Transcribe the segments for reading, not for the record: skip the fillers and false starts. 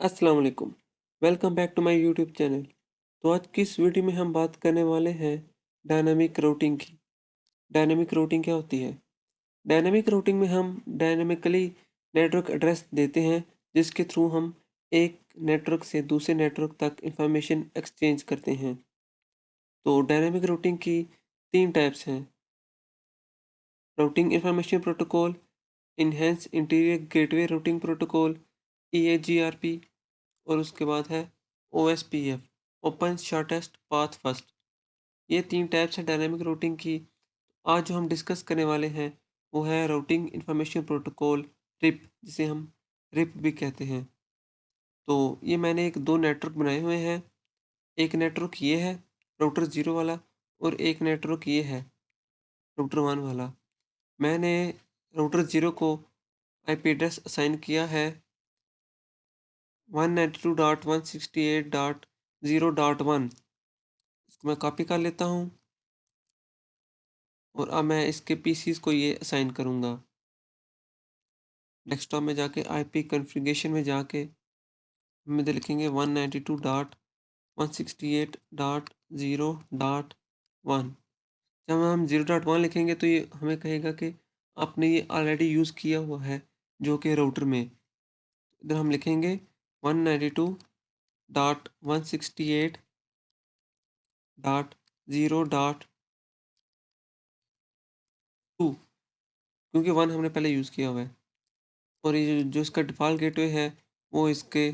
अस्सलाम वालेकुम। Welcome back to my YouTube channel. तो आज की इस वीडियो में हम बात करने वाले हैं डायनामिक रूटिंग की। डायनामिक रूटिंग क्या होती है? डायनामिक रूटिंग में हम डायनामिकली नेटवर्क एड्रेस देते हैं, जिसके थ्रू हम एक नेटवर्क से दूसरे नेटवर्क तक इंफॉर्मेशन एक्सचेंज करते हैं। तो डायनामिक रूटिंग की 3 टाइप्स हैं: routing information protocol, enhance interior gateway routing protocol (EAGRP) और उसके बाद है OSPF, open shortest path first. ये 3 टाइप्स हैं डायनामिक रूटिंग की। आज जो हम डिस्कस करने वाले हैं वो है रूटिंग इंफॉर्मेशन प्रोटोकॉल रिप, जिसे हम रिप भी कहते हैं। तो ये मैंने एक 2 नेटवर्क बनाए हुए हैं। एक नेटवर्क ये है राउटर 0 वाला, और एक नेटवर्क ये है राउटर 1 वाला। मैंने राउटर 0 को आईपी एड्रेस असाइन किया है 192.168.0.1। इसको मैं कॉपी कर लेता हूँ और अब मैं इसके पीसीज़ को ये असाइन करूँगा। डेस्कटॉप में जाके आईपी कॉन्फ़िगरेशन में जाके हम इधर लिखेंगे 192.168.0.1। जब हम 0.1 लिखेंगे तो ये हमें कहेगा कि आपने ये ऑलरेडी यूज़ किया हुआ है, जो कि राउटर में। इधर हम लिखेंगे 192.168.0.2, क्योंकि 1 हमने पहले यूज़ किया हुआ है। और ये जो इसका डिफ़ॉल्ट गेटवे है, वो इसके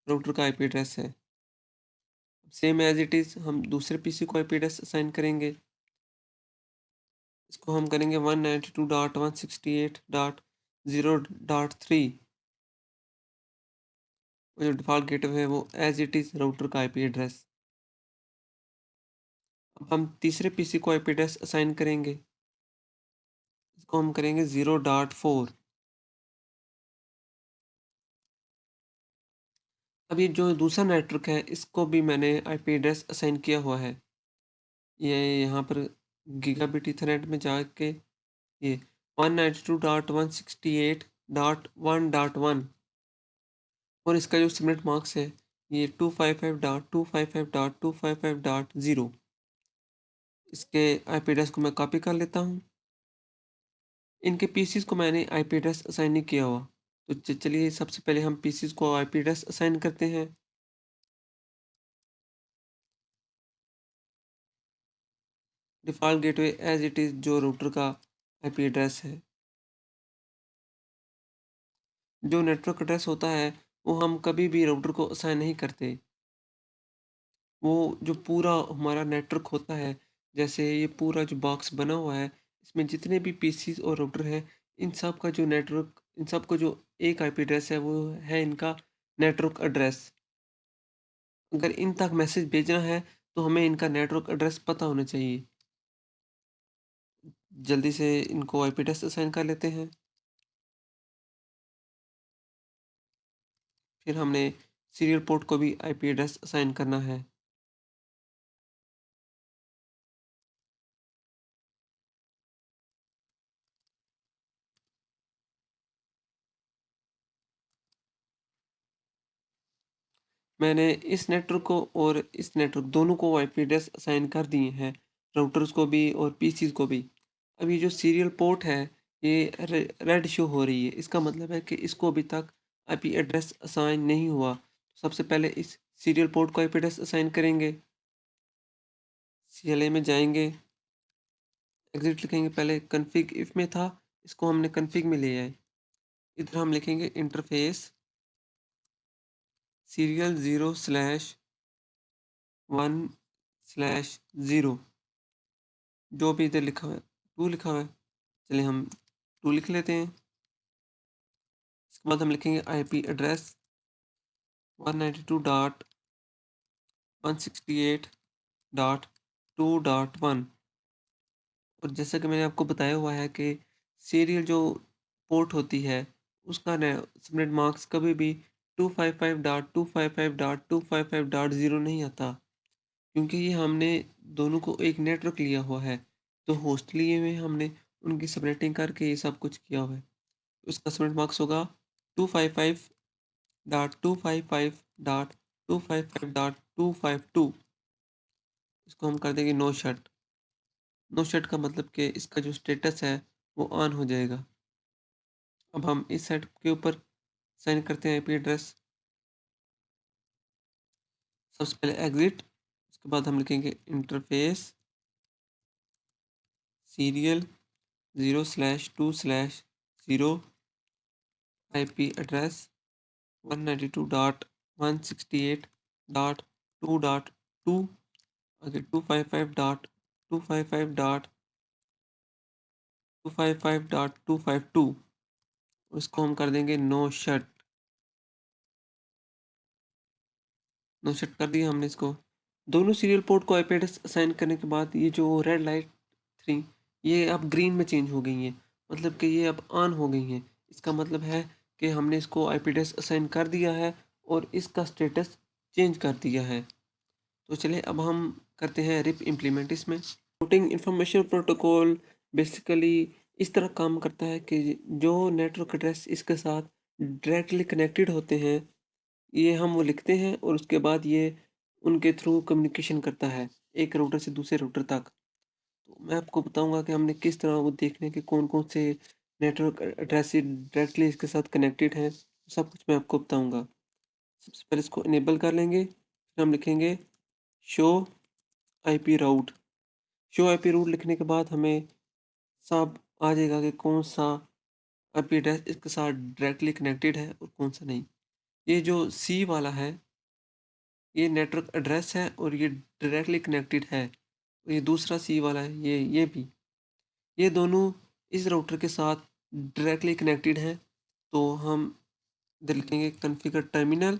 राउटर का आईपी एड्रेस है। सेम एज़ इट इज़ हम दूसरे पीसी को आईपी एड्रेस असाइन करेंगे। इसको हम करेंगे 192.168.0.3। और जो डिफ़ॉल्ट गेटवे है वो एज़ इट इज़ राउटर का आईपी एड्रेस। अब हम तीसरे पीसी को आईपी एड्रेस असाइन करेंगे। इसको हम करेंगे 0.4। अब ये जो दूसरा नेटवर्क है, इसको भी मैंने आईपी एड्रेस असाइन किया हुआ है। ये यहाँ पर गीगाबिट ईथरनेट में जाके ये 192.168.1.1, और इसका जो सबनेट मार्क्स है ये 255.255.255.0। इसके आईपी एड्रेस को मैं कॉपी कर लेता हूँ। इनके पीसीज़ को मैंने आईपी एड्रेस असाइन नहीं किया हुआ। तो चलिए सबसे पहले हम पीसीज़ को आईपी एड्रेस असाइन करते हैं। Default gateway as it is जो राउटर का आईपी एड्रेस है। जो नेटवर्क एड्रेस होता है वो हम कभी भी राउटर को असाइन नहीं करते। वो जो पूरा हमारा नेटवर्क होता है, जैसे ये पूरा जो बॉक्स बना हुआ है, इसमें जितने भी पीसीज़ और राउटर हैं, इन सब का जो नेटवर्क, इन सब का जो एक आईपी एड्रेस है वो है इनका नेटवर्क एड्रेस। अगर इन तक मैसेज भेजना है तो हमें इनका नेटवर्क एड्रेस पता होना चाहिए। जल्दी से इनको आईपी एड्रेस असाइन कर लेते हैं। फिर हमने सीरियल पोर्ट को भी आईपी एड्रेस असाइन करना है। मैंने इस नेटवर्क को और इस नेटवर्क दोनों को आईपी एड्रेस असाइन कर दिए हैं, राउटर्स को भी और पीसीज़ को भी। अब ये जो सीरियल पोर्ट है, ये रेड शो हो रही है। इसका मतलब है कि इसको अभी तक आईपी एड्रेस असाइन नहीं हुआ। सबसे पहले इस सीरियल पोर्ट को आईपी एड्रेस असाइन करेंगे। सीएलए में जाएँगे, एग्ज़िट लिखेंगे, पहले कॉन्फ़िग इफ में था, इसको हमने कॉन्फ़िग में ले आए। इधर हम लिखेंगे इंटरफ़ेस सीरियल 0/1/0, जो भी इधर लिखा हुआ है, 2 लिखा हुआ है। चलिए हम 2 लिख लेते हैं। इसके बाद हम लिखेंगे आईपी एड्रेस 192.168.2.1। और जैसा कि मैंने आपको बताया हुआ है कि सीरियल जो पोर्ट होती है, उसका सबनेट मार्क्स कभी भी 255.255.255.0 नहीं आता, क्योंकि ये हमने दोनों को एक नेटवर्क लिया हुआ है। तो होस्ट लिए हुए हमने उनकी सबनेटिंग करके ये सब कुछ किया हुआ है। तो इसका सबनेट मार्क्स होगा 192.168.255.252। इसको हम कर देंगे नो शट। नो शट का मतलब कि इसका जो स्टेटस है वो ऑन हो जाएगा। अब हम इस साइट के ऊपर साइन करते हैं आईपी एड्रेस। सबसे पहले एग्जिट, उसके बाद हम लिखेंगे इंटरफेस सीरियल 0/2/0 आईपी एड्रेस 192.168.2.2 आगे 255.255.255.252। उसको हम कर देंगे नो शट। नो शट कर दिया हमने इसको। दोनों सीरियल पोर्ट को आईपी एड्रेस असाइन करने के बाद ये जो रेड लाइट थी ये अब ग्रीन में चेंज हो गई हैं, मतलब कि ये अब ऑन हो गई हैं। इसका मतलब है कि हमने इसको आईपी एड्रेस असाइन कर दिया है और इसका स्टेटस चेंज कर दिया है। तो चलिए अब हम करते हैं रिप इम्प्लीमेंट इसमें। रूटिंग इंफॉर्मेशन प्रोटोकॉल बेसिकली इस तरह काम करता है कि जो नेटवर्क एड्रेस इसके साथ डायरेक्टली कनेक्टेड होते हैं ये हम वो लिखते हैं और उसके बाद ये उनके थ्रू कम्युनिकेशन करता है एक राउटर से दूसरे राउटर तक। तो मैं आपको बताऊंगा कि हमने किस तरह वो देखने के कौन कौन से नेटवर्क एड्रेस डायरेक्टली इसके साथ कनेक्टेड हैं, सब कुछ मैं आपको बताऊंगा। सबसे पहले इसको इनेबल कर लेंगे, फिर हम लिखेंगे show IP route. Show IP root लिखने के बाद हमें सब आ जाएगा कि कौन सा आईपी एड्रेस इसके साथ डायरेक्टली कनेक्टेड है और कौन सा नहीं। ये जो सी वाला है ये नेटवर्क एड्रेस है और ये डायरेक्टली कनेक्टेड है। ये दूसरा सी वाला है ये भी, ये दोनों इस राउटर के साथ डायरेक्टली कनेक्टेड हैं। तो हम इधर लिखेंगे कॉन्फ़िगर टर्मिनल,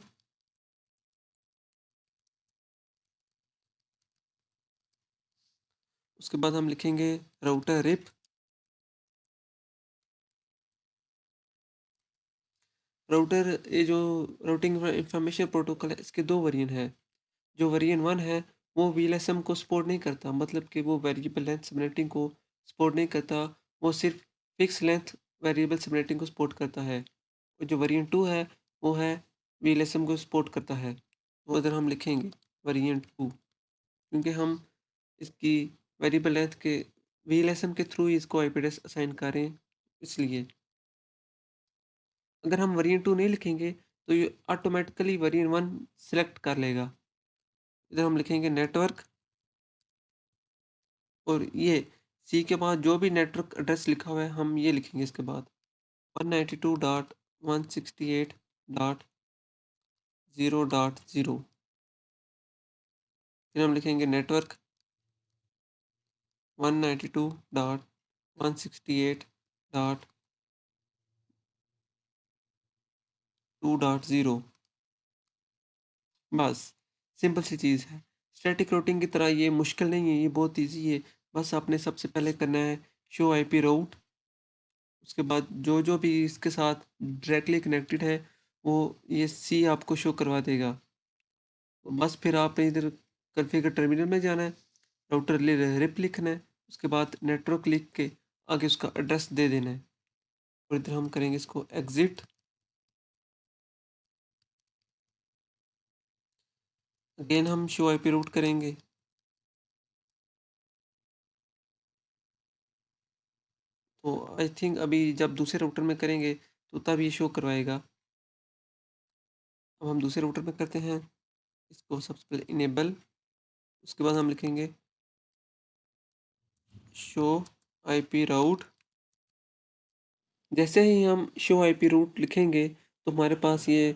उसके बाद हम लिखेंगे राउटर रिप। राउटर ये जो राउटिंग इंफॉर्मेशन प्रोटोकॉल है इसके दो वेरिएंट है। जो वेरिएंट 1 है वो वीएलएसएम को सपोर्ट नहीं करता, मतलब कि वो वेरिएबल लेंथ सबनेटिंग को सपोर्ट नहीं करता, वो सिर्फ फिक्स लेंथ वेरिएबल सबनेटिंग को सपोर्ट करता है। और जो वेरिएंट 2 है वो है वीएलएसएम को सपोर्ट करता है। तो इधर हम लिखेंगे वेरिएंट 2 क्योंकि हम इसकी वेरिएबल लेंथ के वीएलएसएम के थ्रू ही इसको आईपी एड्रेस असाइन करें, इसलिए अगर हम वेरिएंट 2 नहीं लिखेंगे तो ये ऑटोमेटिकली वेरिएंट 1 सेलेक्ट कर लेगा। इधर हम लिखेंगे नेटवर्क और ये सी के बाद जो भी नेटवर्क एड्रेस लिखा हुआ है हम ये लिखेंगे इसके बाद 192.168.0.0। फिर हम लिखेंगे नेटवर्क 192.168.2.0। बस सिंपल सी चीज़ है। स्टैटिक रूटिंग की तरह ये मुश्किल नहीं है, ये बहुत ईजी है। बस आपने सबसे पहले करना है शो आईपी राउट, उसके बाद जो जो भी इसके साथ डायरेक्टली कनेक्टेड है वो ये सी आपको शो करवा देगा। बस फिर आपने इधर कॉन्फ़िगर टर्मिनल में जाना है, राउटर रिप लिखना है, उसके बाद नेटवर्क लिख के आगे उसका एड्रेस दे देना है और इधर हम करेंगे इसको एग्जिट। अगेन हम शो आईपी रूट करेंगे। तो आई थिंक अभी जब दूसरे राउटर में करेंगे तो तब ये शो करवाएगा। अब हम दूसरे राउटर में करते हैं इसको सबसे पहले इनेबल, उसके बाद हम लिखेंगे शो आईपी राउट। जैसे ही हम शो आईपी रूट लिखेंगे तो हमारे पास ये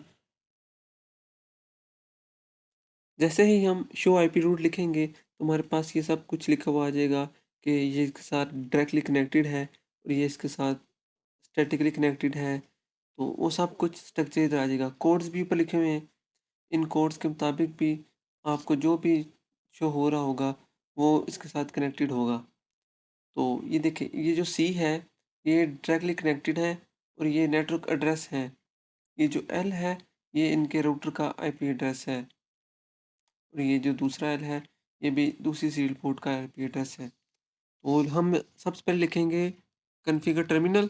जैसे ही हम शो आईपी रूट लिखेंगे तो हमारे पास ये सब कुछ लिखा हुआ आ जाएगा कि ये इसके साथ डायरेक्टली कनेक्टेड है और ये इसके साथ स्टैटिकली कनेक्टेड है। तो वो सब कुछ स्ट्रक्चर इधर आ जाएगा। कोड्स भी ऊपर लिखे हुए हैं, इन कोड्स के मुताबिक भी आपको जो भी शो हो रहा होगा वो इसके साथ कनेक्टेड होगा। तो ये देखिए ये जो सी है ये डायरेक्टली कनेक्टेड है और ये नेटवर्क एड्रेस है। ये जो एल है ये इनके राउटर का आईपी एड्रेस है और ये जो दूसरा एल है ये भी दूसरी सीरियल पोर्ट का आईपी एड्रेस है। और हम सबसे पहले लिखेंगे कॉन्फ़िगर टर्मिनल।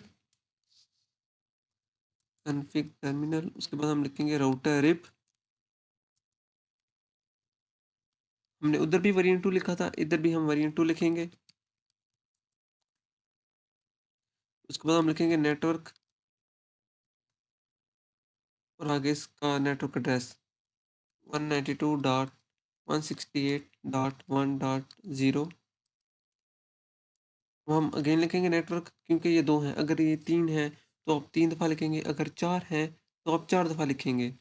कॉन्फ़िग टर्मिनल, उसके बाद हम लिखेंगे राउटर रिप। हमने उधर भी वेरिएंट 2 लिखा था, इधर भी हम वेरिएंट 2 लिखेंगे। उसके बाद हम लिखेंगे नेटवर्क और आगे इसका नेटवर्क एड्रेस 192.168.1.0। अब हम अगेन लिखेंगे नेटवर्क, क्योंकि ये 2 हैं, अगर ये 3 हैं तो आप 3 दफ़ा लिखेंगे, अगर 4 हैं तो आप 4 दफ़ा लिखेंगे।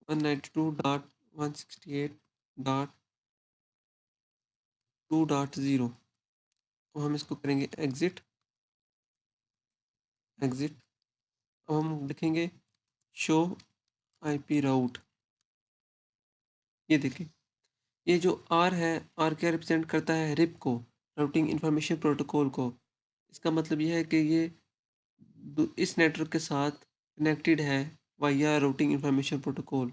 192.168.2.0। तो हम इसको करेंगे एग्ज़िट, एग्ज़िट। अब हम लिखेंगे शो आईपी राउट। ये देखिए, ये जो आर है, आर क्या रिप्रेजेंट करता है? रिप को, राउटिंग इंफॉर्मेशन प्रोटोकॉल को। इसका मतलब ये है कि ये इस नेटवर्क के साथ कनेक्टेड है via routing information protocol.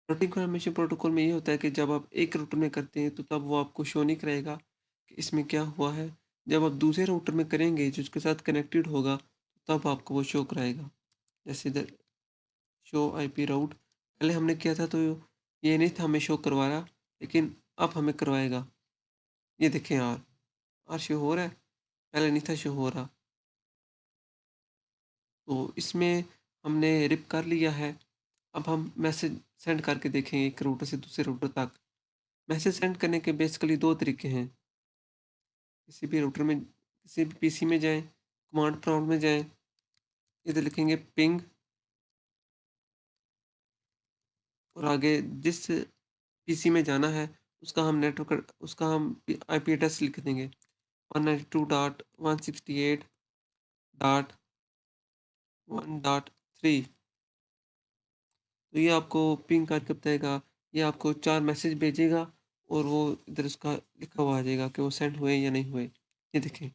Routing information protocol में ये होता है कि जब आप एक राउटर में करते हैं तो तब वो आपको शो नहीं कराएगा कि इसमें क्या हुआ है। जब आप दूसरे राउटर में करेंगे जो उसके साथ कनेक्टेड होगा, तब आपको वो शो कराएगा। जैसे इधर शो आईपी राउट, पहले हमने किया था तो ये नहीं था हमें शो करवा रहा, लेकिन अब हमें करवाएगा। ये देखें यार, आर शो हो रहा है, पहले नहीं था शो हो रहा। तो इसमें हमने रिप कर लिया है। अब हम मैसेज सेंड करके देखेंगे एक राउटर से दूसरे राउटर तक। मैसेज सेंड करने के बेसिकली 2 तरीके हैं। किसी भी राउटर में, किसी भी पीसी में जाएँ, कमांड प्रॉम्प्ट में जाएँ, इधर लिखेंगे पिंग और आगे जिस पीसी में जाना है उसका हम नेटवर्क, उसका हम आईपी एड्रेस लिख देंगे 192.168.1.3। तो ये आपको पिंग करके बताएगा, ये आपको 4 मैसेज भेजेगा और वो इधर उसका लिखा हुआ आ जाएगा कि वो सेंड हुए या नहीं हुए। ये देखें,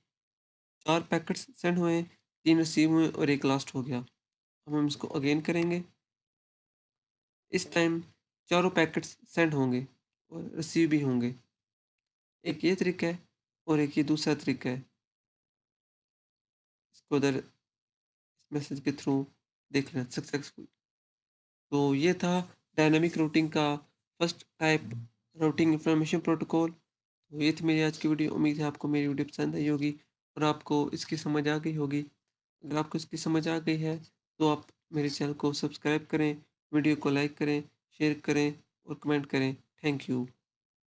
4 पैकेट्स सेंड हुए, 3 रिसीव हुए और 1 लास्ट हो गया। अब हम इसको अगेन करेंगे। इस टाइम चारों पैकेट्स सेंड होंगे और रिसीव भी होंगे। एक ये तरीका है और एक ये दूसरा तरीका है। इसको उधर मैसेज के थ्रू देख लें सक्सेसफुल। तो ये था डायनामिक रूटिंग का first type, routing information protocol. तो ये थी मेरी आज की वीडियो। उम्मीद है आपको मेरी वीडियो पसंद आई होगी और आपको इसकी समझ आ गई होगी। अगर आपको इसकी समझ आ गई है तो आप मेरे चैनल को सब्सक्राइब करें, वीडियो को लाइक करें, शेयर करें और कमेंट करें। Thank you.